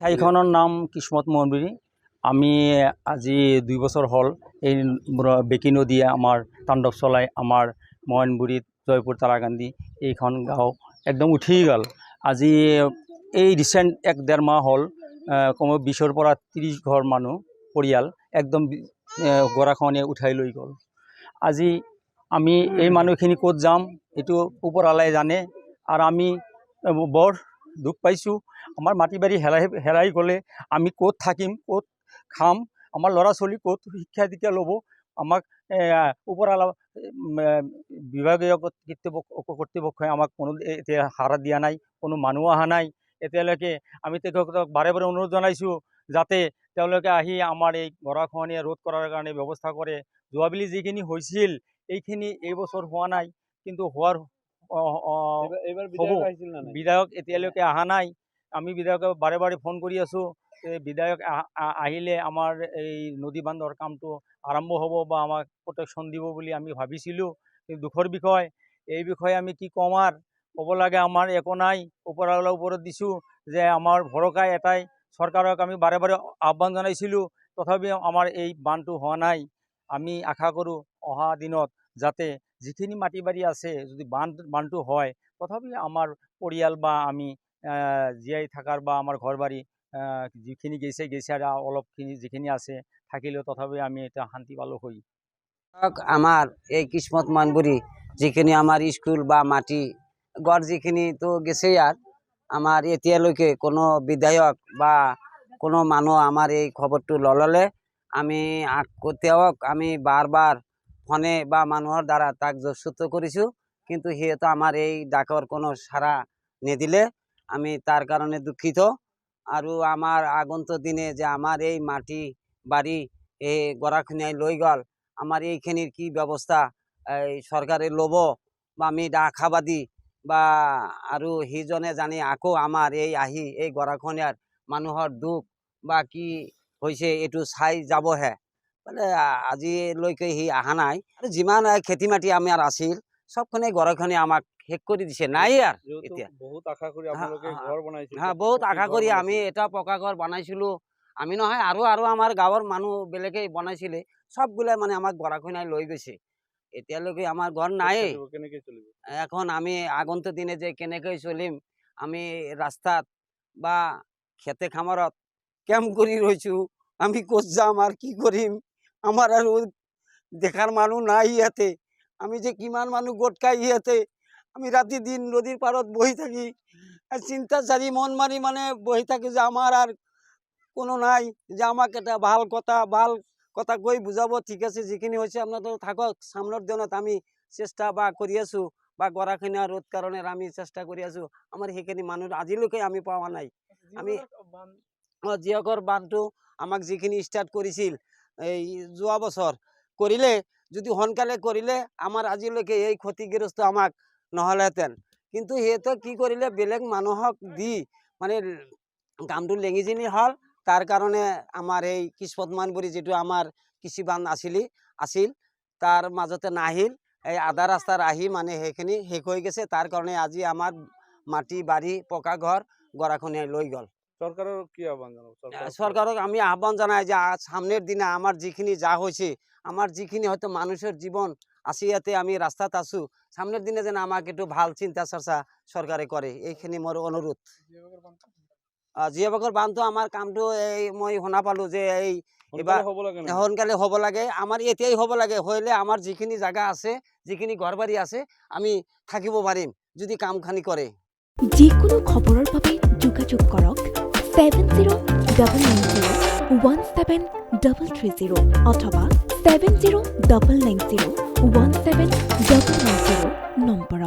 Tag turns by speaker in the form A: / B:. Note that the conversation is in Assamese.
A: ঠাইখনৰ নাম কিসমত মহনবুৰী। আমি আজি 2 বছৰ হ'ল এই বেকী নদীয়ে আমাৰ তাণ্ডৱ চলাই আমাৰ মহনবুৰীত জয়পুৰ তাৰাকান্দি এইখন গাঁও একদম উঠি গ'ল। আজি এই ৰিচেণ্ট 1-1.5 মাহ হ'ল কমেও 20ৰ পৰা 30 ঘৰ মানুহ পৰিয়াল একদম গৰাখহনীয়ে উঠাই লৈ গ'ল। আজি আমি এই মানুহখিনি ক'ত যাম এইটো ওপৰৱালাই জানে। আৰু আমি বৰ দুখ পাইছোঁ। আমাৰ মাটি বাৰী হেৰাই গ'লে আমি ক'ত থাকিম, ক'ত খাম, আমাৰ ল'ৰা ছোৱালী ক'ত শিক্ষা দীক্ষা ল'ব। আমাক ওপৰৱালা বিভাগীয় কৰ্তৃপক্ষই আমাক কোনো এতিয়া সাড়া দিয়া নাই, কোনো মানুহ অহা নাই এতিয়ালৈকে। আমি তেখেতক বাৰে বাৰে অনুৰোধ জনাইছোঁ যাতে তেওঁলোকে আহি আমাৰ এই গৰাখহনীয়া ৰোধ কৰাৰ কাৰণে ব্যৱস্থা কৰে। যোৱাবেলি যিখিনি হৈছিল এইখিনি এই বছৰ হোৱা নাই, কিন্তু হোৱাৰ বিধায়ক এতিয়ালৈকে অহা নাই। আমি বিধায়কক বাৰে বাৰে ফোন কৰি আছোঁ। বিধায়ক আহিলে আমাৰ এই নদী বান্ধৰ কামটো আৰম্ভ হ'ব বা আমাক প্ৰটেকশ্যন দিব বুলি আমি ভাবিছিলোঁ। কিন্তু দুখৰ বিষয়, এই বিষয়ে আমি কি ক'ম আৰু ক'ব লাগে আমাৰ একো নাই। ওপৰৱালাৰ ওপৰত দিছোঁ যে আমাৰ ভৰসা এটাই, চৰকাৰক আমি বাৰে বাৰে আহ্বান জনাইছিলোঁ, তথাপিও আমাৰ এই বান্ধটো হোৱা নাই। আমি আশা কৰোঁ অহা দিনত যাতে যিখিনি মাটি বাৰী আছে যদি বান্ধটো হয় তথাপিও আমাৰ পৰিয়াল বা আমি জীয়াই থকাৰ বা আমাৰ ঘৰ বাৰী যিখিনি গৈছে আৰু অলপখিনি যিখিনি আছে থাকিলেও তথাপিও আমি এটা শান্তি পালোঁ হৈ।
B: আমার এই কিসমত মহনবুৰী যিখিনি আমার স্কুল বা মাটি গড় যিখিনি তো গেছে আর আমার এতিয়ালৈকে কোনো বিধায়ক বা কোনো মানুহ আমার এই খবরটো নললে। আমি তেওঁক আমি বাৰ ফোনে বা মানুহৰ দ্বাৰা তাক জোৰসূত্ৰ কৰিছোঁ, কিন্তু সিহঁতে আমাৰ এই ডাকৰ কোনো সাড়া নিদিলে। আমি তাৰ কাৰণে দুঃখিত। আৰু আমাৰ আগন্তুক দিনে যে আমাৰ এই মাটি বাৰী এই গৰাখহনীয়াই লৈ গ'ল, আমাৰ এইখিনিৰ কি ব্যৱস্থা চৰকাৰে ল'ব বা আমি আশাবাদী বা আৰু সিজনে জানি আকৌ আমাৰ এই আহি এই গৰাখহনীয়াৰ মানুহৰ দুখ বা কি হৈছে এইটো চাই যাবহে। মানে আজিলৈকে সি অহা নাই। আৰু যিমান খেতি মাটি আমাৰ আছিল সবখনে গৰাখহনীয়া আমাক শেষ কৰি দিছে, নাই আৰু এতিয়া বহুত আশা কৰি আমি এটা পকা ঘৰ বনাইছিলোঁ। আমি নহয় আৰু আমাৰ গাঁৱৰ মানুহ বেলেগে বনাইছিলে, সবগুলা মানে আমাক গৰাখহনীয়াই লৈ গৈছে। এতিয়ালৈকে আমাৰ ঘৰ নাই। এখন আমি আগন্তুক দিনে যে কেনেকৈ চলিম, আমি ৰাস্তাত বা খেতে খামাৰত কেম্প কৰি ৰৈছোঁ। আমি ক'ত যাম আৰু কি কৰিম, আমাৰ আৰু দেখাৰ মানুহ নাই ইয়াতে। আমি যে কিমান মানুহ গোট খাই ইয়াতে আমি ৰাতি দিন নদীৰ পাৰত বহি থাকি চিন্তা চাৰি মন মাৰি মানে বহি থাকি যে আমাৰ আর কোনো নাই যে আমাক এটা ভাল কথা কৈ বুজাব। ঠিক আছে, যিখিনি হৈছে আপোনালোকে থাকক, সামনের দিনত আমি চেষ্টা বা কৰি আছোঁ বা গৰাখহনীয়া ৰোধ কাৰণে আমি চেষ্টা কৰি আছোঁ। আমাৰ সেইখিনি মানুহ আজিলৈকে আমি পোৱা নাই। আমি জীয়কৰ বান্ধটো আমাক যিখিনি ষ্টাৰ্ট কৰিছিল এই যোৱা বছৰ কৰিলে, যদি সোনকালে কৰিলে আমাৰ আজিলৈকে এই ক্ষতিগ্ৰস্ত আমাক নহ'লেহেঁতেন। কিন্তু সিহঁতে কি কৰিলে, বেলেগ মানুহক দি মানে কামটো লেঙিজিনি হ'ল। তাৰ কাৰণে আমাৰ এই কিসমত মহনবুৰী যিটো আমাৰ কৃষি বান্ধ আছিল তাৰ মাজতে নাহিল, এই আধা ৰাস্তাৰ আহি মানে সেইখিনি শেষ হৈ গৈছে। তাৰ কাৰণে আজি আমাৰ মাটি বাৰী পকা ঘৰ গৰাখহনীয়াই লৈ গ'ল।
C: সরকারের কি আহ্বান জানাবো?
B: সরকারক আমি আহ্বান জানাই যে সামনের দিনে আমার যিখিনি যা হয়েছে, আমার যিখিনি হয়তো মানুষের জীবন আছে ইয়াতে আমি রাস্তাত আছো, সামনের দিনে যেন আমাকে একটু ভাল চিন্তা চর্চা সরকারে করে, এইখিনি মোৰ অনুৰোধ। জীয়াবাগৰ বান্ধটো আমাৰ কামটো এই মই শুনা পালোঁ যে এই এবাৰ সোনকালে হ'ব লাগে। আমাৰ এতিয়াই হ'ব লাগে, হ'লে আমাৰ যিখিনি জাগা আছে, যিখিনি ঘৰ বাৰী আছে আমি থাকিব পাৰিম যদি কামখানি কৰে।
D: যিকোনো খবৰৰ বাবে যোগাযোগ কৰক 7099017330 অথবা 7099017990 নম্বৰত।